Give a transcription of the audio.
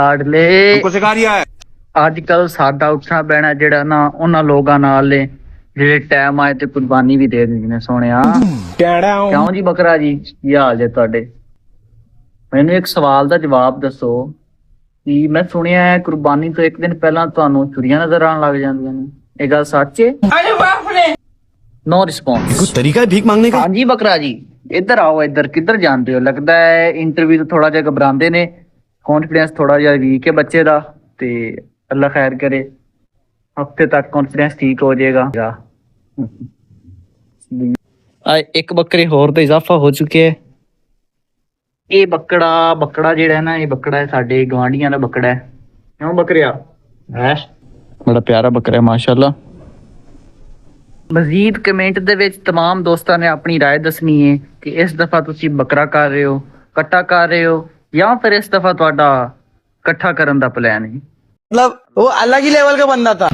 ਲਾਡਲੇ हमको सिखा रिया है। ਅੱਜ ਕੱਲ ਸਾਡਾ ਉੱਠਣਾ ਬਹਿਣਾ ਜਿਹੜਾ ਨਾ ਉਹਨਾਂ ਲੋਕਾਂ ਨਾਲ ਨੇ ਜਿਹੜੇ ਟਾਈਮ ਆਏ ਤੇ ਕੁਰਬਾਨੀ ਵੀ ਦੇ ਦਿੰਦੇ ਨੇ। ਸੋਹਣਿਆ ਕਿਉਂ ਜੀ ਬਕਰਾ ਜੀ, ਕੀ ਹਾਲ ਜੇ ਤੁਹਾਡੇ? ਮੈਨੂੰ ਇੱਕ ਸਵਾਲ ਦਾ ਜਵਾਬ ਦੱਸੋ ਕਿ ਮੈਂ ਸੁਣਿਆ ਹੈ ਕੁਰਬਾਨੀ ਤੋਂ ਇੱਕ ਦਿਨ ਪਹਿਲਾਂ ਤੁਹਾਨੂੰ ਚੁਰੀਆਂ ਨਜ਼ਰ ਆਉਣ ਲੱਗ ਜਾਂਦੀਆਂ ਨੇ, ਇਹ ਗੱਲ ਸੱਚ ਹੈ? No response. कुछ तरीका है भीख मांगने का? हाँ जी बकरा जी, इधर आओ। इधर किधर जानते हो? लगता है इंटरव्यू तो थोड़ा जिहा घबरांदे ने, कॉन्फिडेंस थोड़ा जिहा वीक है बच्चे दा। ते अल्लाह खैर करे, हफ्ते तक कॉन्फिडेंस ठीक हो जाएगा। एक बकरे होर तो इजाफा हो चुके है। ये बकड़ा जेड़ा है ना, ये बकड़ा है साडे गवांढियां दा बकड़ा है। क्यों बकरिया है? बड़ा प्यारा बकरा है माशाल्लाह। ਮਜ਼ੀਦ ਕਮੈਂਟ ਦੇ ਵਿੱਚ तमाम ਦੋਸਤਾਂ ਨੇ ਆਪਣੀ ਰਾਏ ਦੱਸਣੀ ਹੈ ਕਿ ਇਸ ਦਫਾ ਤੁਸੀਂ ਬੱਕਰਾ ਕਰ ਰਹੇ ਹੋ, ਕੱਟਾ ਕਰ ਰਹੇ ਹੋ, ਜਾਂ ਫਿਰ ਇਸ ਦਫਾ ਤੁਹਾਡਾ ਇਕੱਠਾ ਕਰਨ ਦਾ ਪਲਾਨ ਹੈ। मतलब वो अलग ही लेवल का बंदा था।